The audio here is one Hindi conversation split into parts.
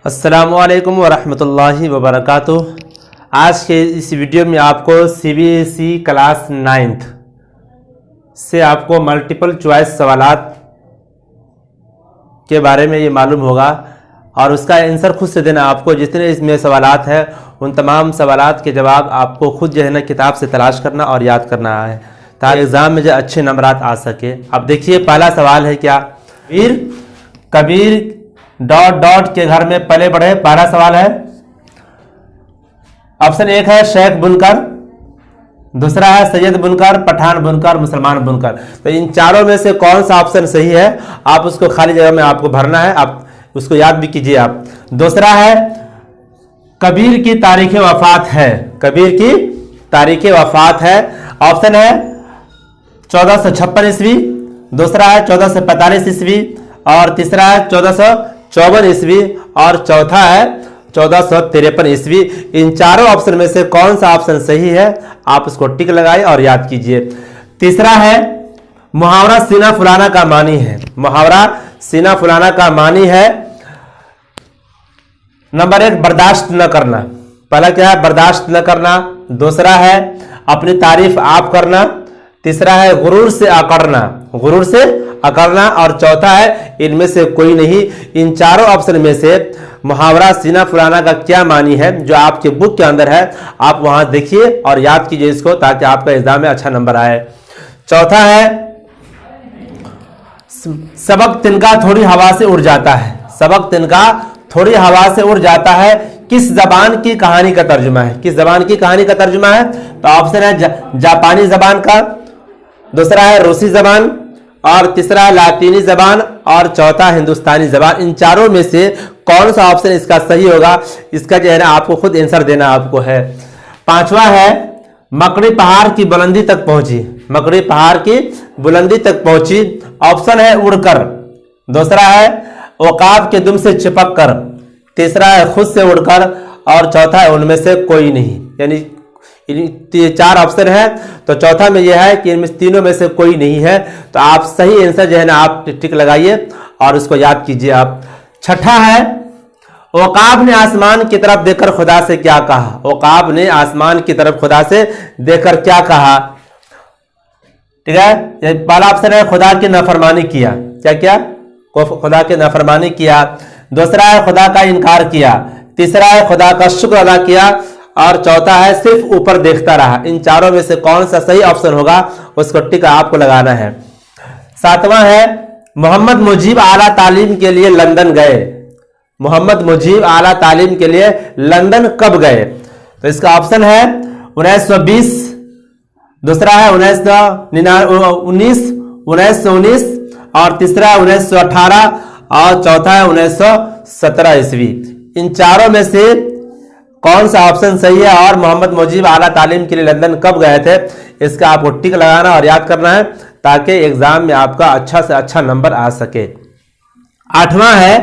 अस्सलामुअलैकुम वरहमतुल्लाहि वबरकातुह। आज के इस वीडियो में आपको CBSE क्लास 9th से आपको मल्टीपल चॉइस सवालात के बारे में ये मालूम होगा और उसका आंसर खुद से देना। आपको जितने इसमें सवालात हैं उन तमाम सवालात के जवाब आपको खुद जो है ना किताब से तलाश करना और याद करना है ताकि एग्ज़ाम में जो अच्छे नंबरात आ सके। अब देखिए पहला सवाल है क्या, कबीर डॉट डॉट के घर में पले बढ़े। पहला सवाल है, ऑप्शन 1 है शेख बुनकर, दूसरा है सैयद बुनकर, पठान बुनकर, मुसलमान बुनकर। तो इन चारों में से कौन सा ऑप्शन सही है आप उसको खाली जगह में आपको भरना है, आप उसको याद भी कीजिए आप। दूसरा है कबीर की तारीख वफात है, कबीर की तारीख वफात है। ऑप्शन है 1456 ईस्वी, दूसरा है 1445 ईस्वी और तीसरा है 1454 ईस्वी और चौथा है 1453 ईस्वी। इन चारों ऑप्शन में से कौन सा ऑप्शन सही है आप उसको टिक लगाइए और याद कीजिए। तीसरा है मुहावरा सीना फुलाना का मानी है, मुहावरा सीना फुलाना का मानी है। नंबर 1 बर्दाश्त न करना, पहला क्या है बर्दाश्त न करना, दूसरा है अपनी तारीफ आप करना, तीसरा है गुरूर से अकड़ना, गुरूर से अकड़ना और चौथा है इनमें से कोई नहीं। इन चारों ऑप्शन में से मुहावरा सीना फुलाना का क्या मानी है जो आपके बुक के अंदर है आप वहां देखिए और याद कीजिए इसको ताकि आपका एग्जाम में अच्छा नंबर आए। चौथा है सबक तिनका थोड़ी हवा से उड़ जाता है, सबक तिनका थोड़ी हवा से उड़ जाता है किस जबान की कहानी का तर्जुमा है, किस जबान की कहानी का तर्जुमा है। तो ऑप्शन है जापानी जबान का, दूसरा है रूसी जबान और तीसरा है लातीनी जबान और चौथा हिंदुस्तानी जबान। इन चारों में से कौन सा ऑप्शन इसका सही होगा इसका जो है ना आपको खुद आंसर देना आपको है। पांचवा है मकड़ी पहाड़ की बुलंदी तक पहुंची, मकड़ी पहाड़ की बुलंदी तक पहुंची। ऑप्शन है उड़कर, दूसरा है औकाब के दुम से चिपक कर, तीसरा है खुद से उड़कर और चौथा है उनमें से कोई नहीं। यानी चार ऑप्शन है तो चौथा में यह है कि इनमें तीनों में से कोई नहीं है। तो आप सही आंसर जो है ना आप टिक लगाइए और उसको याद कीजिए आप। छठा है औकाब ने आसमान की तरफ देखकर खुदा से क्या कहा, औकाब ने आसमान की तरफ खुदा से देखकर क्या कहा। ठीक है, ये पहला ऑप्शन है खुदा की नाफरमानी किया, क्या क्या खुदा की नाफरमानी किया, दूसरा है खुदा का इनकार किया, तीसरा है खुदा का शुक्र अदा किया और चौथा है सिर्फ ऊपर देखता रहा। इन चारों में से कौन सा सही ऑप्शन होगा उसको टिक आपको लगाना है। सातवां है मोहम्मद मुजीब आला तालीम के लिए लंदन गए, मोहम्मद मुजीब आला तालीम के लिए लंदन कब गए। तो इसका ऑप्शन है 1920, दूसरा है 1919 और तीसरा है 1918 और चौथा है 1917 ईस्वी। इन चारों में से कौन सा ऑप्शन सही है और मोहम्मद मुजीब आला तालीम के लिए लंदन कब गए थे इसका आपको टिक लगाना और याद करना है ताकि एग्जाम में आपका अच्छा से अच्छा नंबर आ सके। आठवां है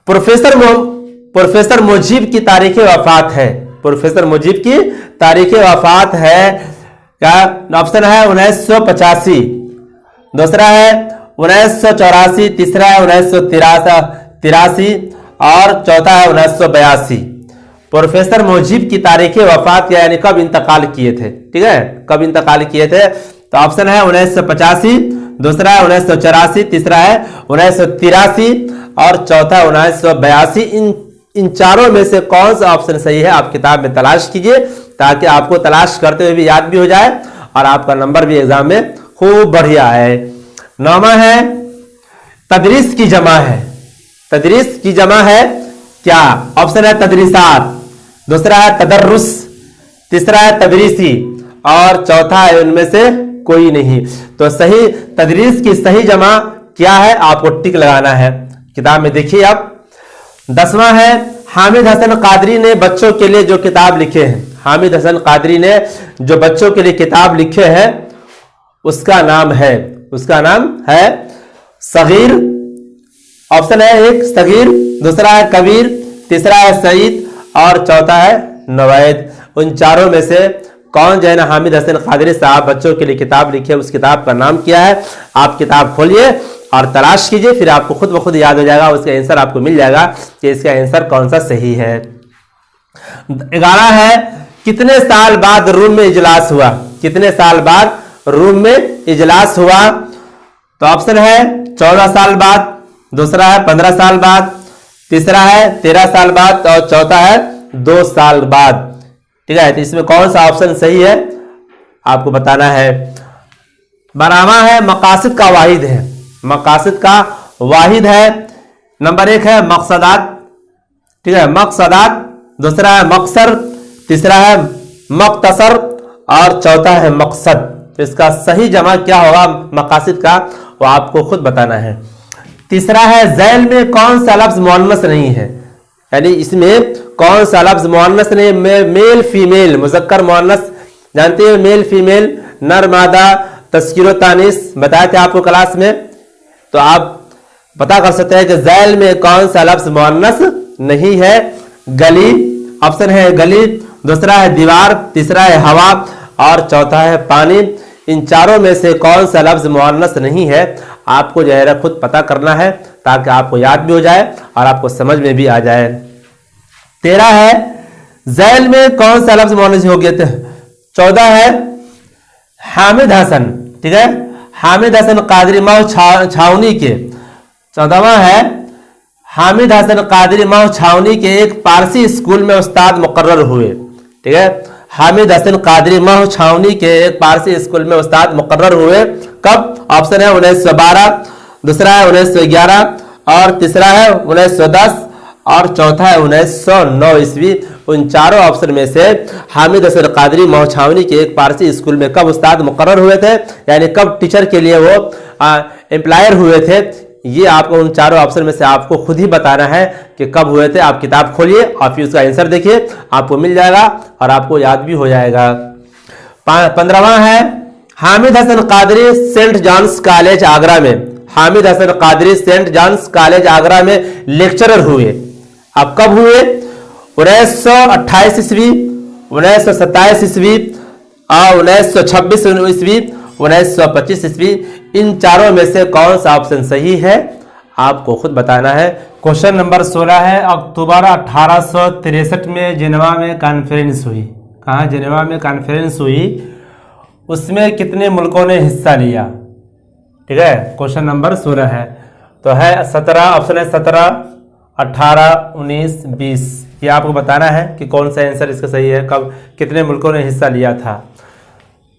प्रोफेसर मुजीब की तारीख वफात है, प्रोफेसर मुजीब की तारीख वफात है क्या। ऑप्शन है 1985, दूसरा है 1984, तीसरा है 1983 और चौथा है 1982। प्रोफेसर मुजीब की तारीख वफात यानी कब इंतकाल किए थे, ठीक है, कब इंतकाल किए थे। तो ऑप्शन है 1985, दूसरा है 1984, तीसरा है 1983 और चौथा 1982। इन चारों में से कौन सा ऑप्शन सही है आप किताब में तलाश कीजिए ताकि आपको तलाश करते हुए भी याद भी हो जाए और आपका नंबर भी एग्जाम में खूब बढ़िया है। नौवां है तदरीस की जमा है, तदरीस की जमा है क्या। ऑप्शन है तदरीसात, दूसरा है तदर्रुस, तीसरा है तदरीसी और चौथा है उनमें से कोई नहीं। तो सही तदरीस की सही जमा क्या है आपको टिक लगाना है, किताब में देखिए आप। 10वां है हामिद हसन कादरी ने बच्चों के लिए जो किताब लिखे हैं, हामिद हसन कादरी ने जो बच्चों के लिए किताब लिखे हैं उसका नाम है, उसका नाम है सगीर। ऑप्शन है 1 सगीर, दूसरा है कबीर, तीसरा है सईद और चौथा है नवैद। उन चारों में से कौन जो है ना हामिद हसन कादरी साहब बच्चों के लिए किताब लिखी है उस किताब का नाम क्या है। आप किताब खोलिए और तलाश कीजिए, फिर आपको खुद ब खुद याद हो जाएगा, उसका आंसर आपको मिल जाएगा कि इसका आंसर कौन सा सही है। 11 है, कितने साल बाद रूम में इजलास हुआ? कितने साल बाद रूम में इजलास हुआ? तो ऑप्शन है 14 साल बाद, दूसरा है 15 साल बाद, तीसरा है 13 साल बाद और चौथा है 2 साल बाद। ठीक है, तो इसमें कौन सा ऑप्शन सही है आपको बताना है। 12वां है, मकासद का वाहिद है। मकासद का वाहिद है, नंबर 1 है मकसदात, ठीक है, मकसदात, दूसरा है मकसर, तीसरा है मख्तसर और चौथा है मकसद। तो इसका सही जमा क्या होगा मकासद का, वो आपको खुद बताना है। तीसरा है, झैल में कौन सा लफ्ज मुअन्नस नहीं है, यानी इसमें कौन सा लफ्ज मुअन्नस नहीं, मेल फीमेल, मुज़क्कर मुअन्नस जानते हैं, मेल फीमेल, नर मादा, तस्कीर व तानीस बताए थे आपको क्लास में, तो आप पता कर सकते हैं कि झैल में कौन सा लफ्ज मुअन्नस नहीं है। गली, ऑप्शन है गली, दूसरा है दीवार, तीसरा है हवा और चौथा है पानी। इन चारों में से कौन सा लफ्ज मुअन्नस नहीं है आपको जो है खुद पता करना है, ताकि आपको याद भी हो जाए और आपको समझ में भी आ जाए। 13 है, झैल में कौन सा लफ्ज मुअन्नस हो गया? 14 है हामिद हसन, ठीक है, हामिद हसन कादरी मऊ छावनी के। 14वां है, हामिद हसन कादरी मऊ छावनी के एक पारसी स्कूल में उस्ताद मुकर्रर हुए। ठीक है, हामिद हसन कादरी मऊ छावनी के एक पारसी स्कूल में उस्ताद मुकर्रर हुए कब? ऑप्शन है 1912, दूसरा है 1911 और तीसरा है 1910 और चौथा है 1909 ईस्वी। उन चारों ऑप्शन में से हामिद हसन कादरी मऊ छावनी के एक पारसी स्कूल में कब उस्ताद मुकर्रर हुए थे, यानी कब टीचर के लिए वो एम्प्लॉयर हुए थे, ये आपको उन चारों ऑप्शन में से आपको खुद ही बताना है कि कब हुए थे। आप किताब खोलिए और फिर उसका आंसर देखिए, आपको मिल जाएगा और आपको याद भी हो जाएगा। 15वां है, Hamid Hasan Qadri Saint John's College Agra में, Hamid Hasan Qadri Saint John's College Agra में लेक्चरर हुए। अब कब हुए? 1928 ईस्वी, 1927 ईस्वी और 1926 ईस्वी, 1925 ईस्वी। इन चारों में से कौन सा ऑप्शन सही है आपको खुद बताना है। क्वेश्चन नंबर 16 है, अक्टूबर 1863 में जेनेवा में कॉन्फ्रेंस हुई। कहाँ? जेनेवा में कॉन्फ्रेंस हुई, उसमें कितने मुल्कों ने हिस्सा लिया? ठीक है, क्वेश्चन नंबर 16 है, तो है 17, ऑप्शन है 17, 18, 19, 20। ये आपको बताना है कि कौन सा आंसर इसका सही है, कब कितने मुल्कों ने हिस्सा लिया था।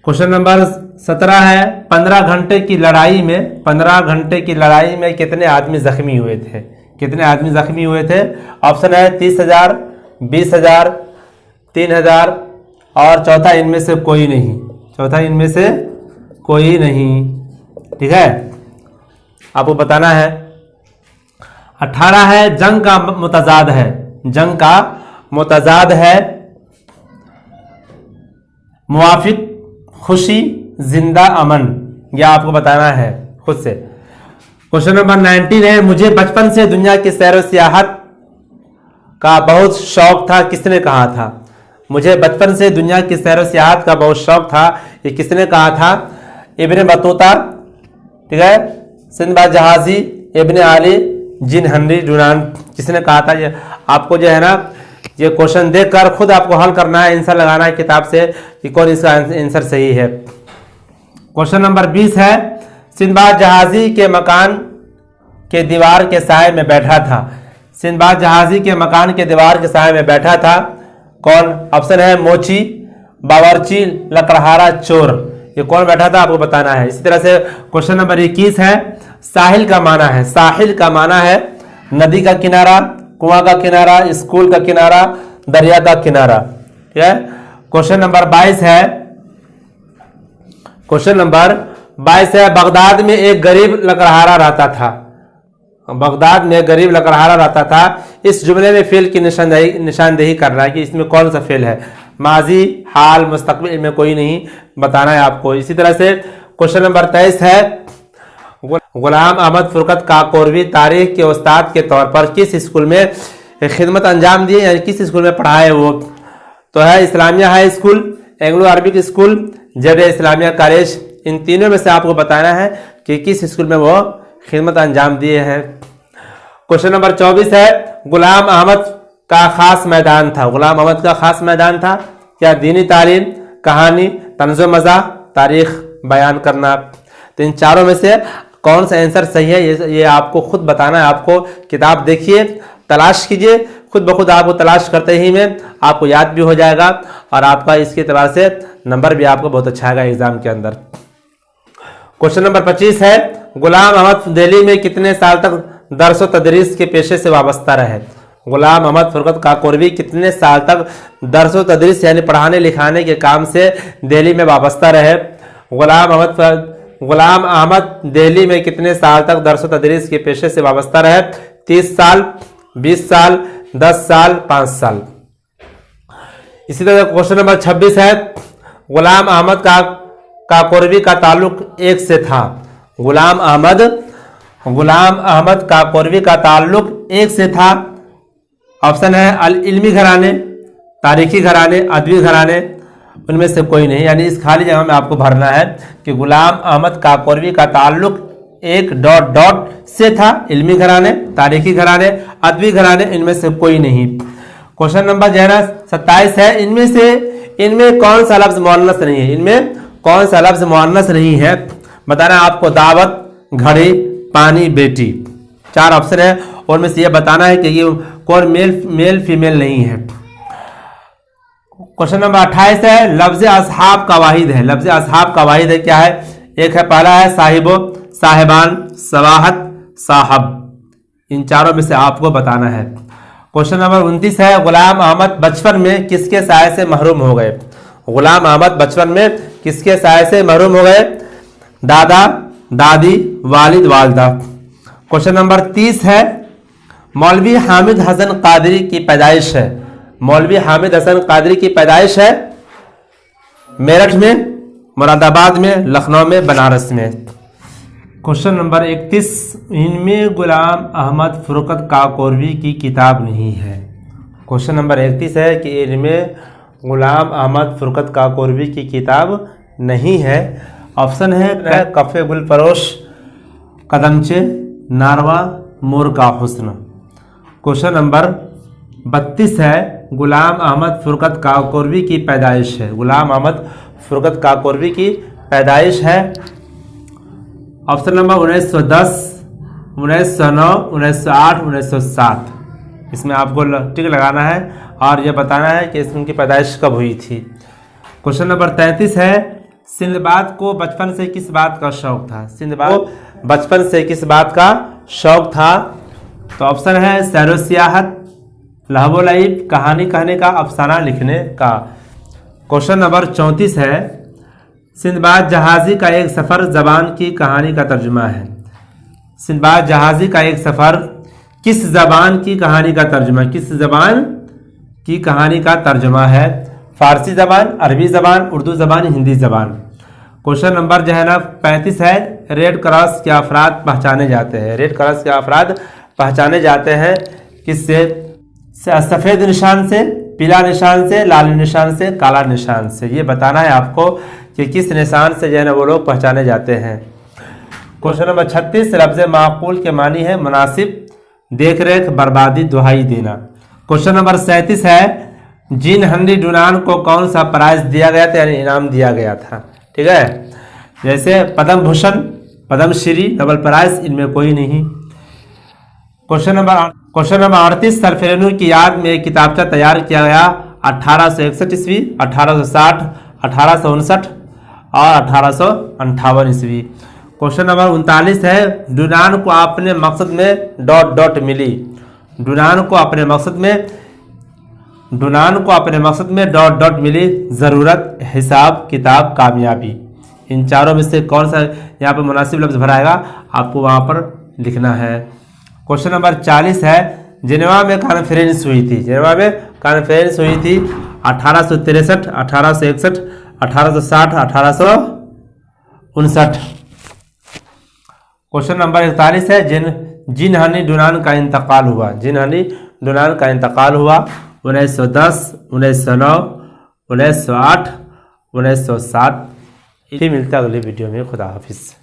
क्वेश्चन नंबर 17 है, 15 घंटे की लड़ाई में, 15 घंटे की लड़ाई में कितने आदमी जख्मी हुए थे? कितने आदमी जख्मी हुए थे? ऑप्शन है 30,000, 20,000, 3,000 और चौथा इनमें से कोई नहीं, चौथा इनमें से कोई नहीं। ठीक है, आपको बताना है। 18 है, जंग का मुतजाद है, जंग का मुतजाद है मुवाफिक, खुशी, जिंदा, अमन। यह आपको बताना है खुद से। क्वेश्चन नंबर 19 है, मुझे बचपन से दुनिया की सैर व सियाहत का बहुत शौक था, किसने कहा था? मुझे बचपन से दुनिया की सैर व सियाहत का बहुत शौक था, ये किसने कहा था? इब्न बतूता, ठीक है, सिंदबाद जहाजी, इब्न आली, जिन हेनरी डुनान, किसने कहा था? ये आपको जो है ना ये क्वेश्चन देखकर खुद आपको हल करना है, आंसर लगाना है किताब से कि कौन इसका आंसर सही है। क्वेश्चन नंबर 20 है, सिंदबाद जहाजी के मकान के दीवार के साए में बैठा था। सिंदबाद जहाजी के मकान के दीवार के साए में बैठा था कौन? ऑप्शन है मोची, बावर्ची, लकड़हारा, चोर। ये कौन बैठा था आपको बताना है। इसी तरह से क्वेश्चन नंबर 21 है, साहिल का माना है, साहिल का माना है नदी का किनारा, कुआं का किनारा, स्कूल का किनारा, दरिया का किनारा। ठीक है, क्वेश्चन नंबर 22 है, क्वेश्चन नंबर 22 है, बगदाद में एक गरीब लकड़हारा रहता था। बगदाद में गरीब लकड़हारा रहता था। इस जुमले में फेल की निशानदेही करना है कि इसमें कौन सा फेल है। माजी, हाल, मुस्तकबिल में कोई नहीं बताना है आपको। इसी तरह से क्वेश्चन नंबर 23 है, गुलाम अहमद फुरकत काकोरवी तारीख के उस्ताद के तौर पर किस स्कूल में खिदमत अंजाम दी, यानी किस स्कूल में पढ़ा है वो? तो है Islamia high school, Anglo Arabic school, जड इस्लामिया कॉलेज। इन तीनों में से आपको बताना है कि किस स्कूल में वो खिदमत अंजाम दिए हैं। क्वेश्चन नंबर 24 है, गुलाम अहमद का खास मैदान था। गुलाम अहमद का खास मैदान था क्या? दीनी तालीम, कहानी, तंज़ो मज़ा, तारीख बयान करना। तो इन चारों में से कौन सा आंसर सही है ये आपको खुद बताना है। आपको किताब देखिए, तलाश कीजिए, खुद ब खुद आपको तलाश करते ही में आपको याद भी हो जाएगा और आपका इसके एतबार से नंबर भी आपको बहुत अच्छा आएगा एग्जाम के अंदर। क्वेश्चन नंबर 25 है, गुलाम अहमद दिल्ली में कितने साल तक दर्स व तदरीस के पेशे से वाबस्ता रहे? गुलाम अहमद फुरकत काकोरवी कितने साल तक दर्स व तदरीस यानी पढ़ाने लिखाने के काम से दिल्ली में वाबस्ता रहे? गुलाम अहमद दिल्ली में कितने साल तक दर्स व तदरीस के पेशे से वाबस्ता रहे? 30 साल, 20 साल, 10 साल, 5 साल। इसी तरह क्वेश्चन नंबर 26 है, गुलाम अहमद काकोरवी का ताल्लुक एक से था। गुलाम अहमद काकोरवी का ताल्लुक एक से था। ऑप्शन है अल इल्मी घराने, तारीखी घराने, अदबी घराने, उनमें से कोई नहीं। यानी इस खाली जगह में आपको भरना है कि गुलाम अहमद काकोरवी का ताल्लुक एक डॉट डॉट से था, इल्मी घराने, तारीखी घराने, अदबी घराने, इनमें से कोई नहीं। क्वेश्चन नंबर जो है ना 27 है, इनमें कौन सा लफ्ज मुअन्नस नहीं है? इनमें कौन सा लफ्ज मुअन्नस नहीं है बताना है आपको। दावत, घड़ी, पानी, बेटी, 4 ऑप्शन है और में से यह बताना है कि ये कौन मेल फीमेल नहीं है। क्वेश्चन नंबर 28 है, लफ्ज असहाब का वाहिद है। लफ्ज असहाब का वाहिद है क्या है? एक है, पहला है साहिबो, साहिबान, सवाहत, साहब। इन चारों में से आपको बताना है। क्वेश्चन नंबर 29 है, गुलाम अहमद बचपन में किसके साये से महरूम हो गए? गुलाम अहमद बचपन में किसके साये से महरूम हो गए? दादा, दादी, वालिद, वालदा। क्वेश्चन नंबर 30 है, मौलवी हामिद हसन कादरी की पैदाइश है। मौलवी हामिद हसन कादरी की पैदाइश है मेरठ में, मुरादाबाद में, लखनऊ में, बनारस में। क्वेश्चन नंबर 31, इनमें गुलाम अहमद फुरकत काकोरवी की किताब नहीं है। क्वेश्चन नंबर 31 है कि इनमें गुलाम अहमद फुरकत काकोरवी की किताब नहीं है। ऑप्शन है कफ़े गुलफरोश, कदमचे, नारवा, मोर का हुस्न। क्वेश्चन नंबर 32 है, गुलाम अहमद फुरकत काकोरवी की पैदाइश है। गुलाम अहमद फुरकत काकोरवी की पैदाइश है। Option number 1910, 1909, 1908, 1907। इसमें आपको टिक लगाना है और यह बताना है कि इसकी पैदाइश कब हुई थी। क्वेश्चन नंबर 33 है, सिंदबाद को बचपन से किस बात का शौक था? सिंदबाद को बचपन से किस बात का शौक था? तो ऑप्शन है सैर व सियाहत, लहबो लईब, कहानी कहने का, अफसाना लिखने का। क्वेश्चन नंबर 34 है, सिंदबाद जहाज़ी का एक सफ़र ज़बान की कहानी का तर्जुमा है। सिंदबाद जहाज़ी का एक सफ़र किस ज़बान की कहानी का तर्जुमा? किस ज़बान की कहानी का तर्जुमा है? फारसी ज़बान, अरबी ज़बान, उर्दू ज़बान, हिंदी ज़बान। क्वेश्चन नंबर जो है ना 35 है, रेड क्रॉस के अफराद पहचाने जाते हैं। रेड क्रॉस के अफराद पहचाने जाते हैं किससे? सफ़ेद निशान से, पीला निशान से, लाल निशान से, काला निशान से। ये बताना है आपको कि किस निशान से जो है ना वो लोग पहचाने जाते हैं। क्वेश्चन नंबर 36, लफ्ज़ माक़ूल के मानी है मुनासिब, देख रेख, बर्बादी, दुहाई देना। क्वेश्चन नंबर 37 है, जीन हेनरी डुनान को कौन सा प्राइज दिया गया था यानी इनाम दिया गया था? ठीक है, जैसे पद्म भूषण, पद्मश्री, नोबेल प्राइज, इनमें कोई नहीं। क्वेश्चन नंबर 38, सरफेरनूर की याद में एक किताबचा तैयार किया गया 1861 ईस्वी, 1860, 1859 और 1858 ईस्वी। क्वेश्चन नंबर 39 है, डुनान को अपने मकसद में डॉट डॉट मिली। डुनान को अपने मकसद में डॉट डॉट मिली, ज़रूरत, हिसाब, किताब, कामयाबी। इन चारों में से कौन सा यहाँ पर मुनासिब लफ्ज़ भराएगा आपको वहाँ पर लिखना है। क्वेश्चन नंबर 40 है, जिनेवा में कॉन्फ्रेंस हुई थी। जिनेवा में कॉन्फ्रेंस हुई थी 1863, 1861, 1860, 1859। क्वेश्चन नंबर 41 है, जिन हनी डुनान का इंतकाल हुआ। जिन हनी डुनान का इंतकाल हुआ 1910, 1909, 1908, 1907। मिलता अगली वीडियो में। खुदा हाफिज़।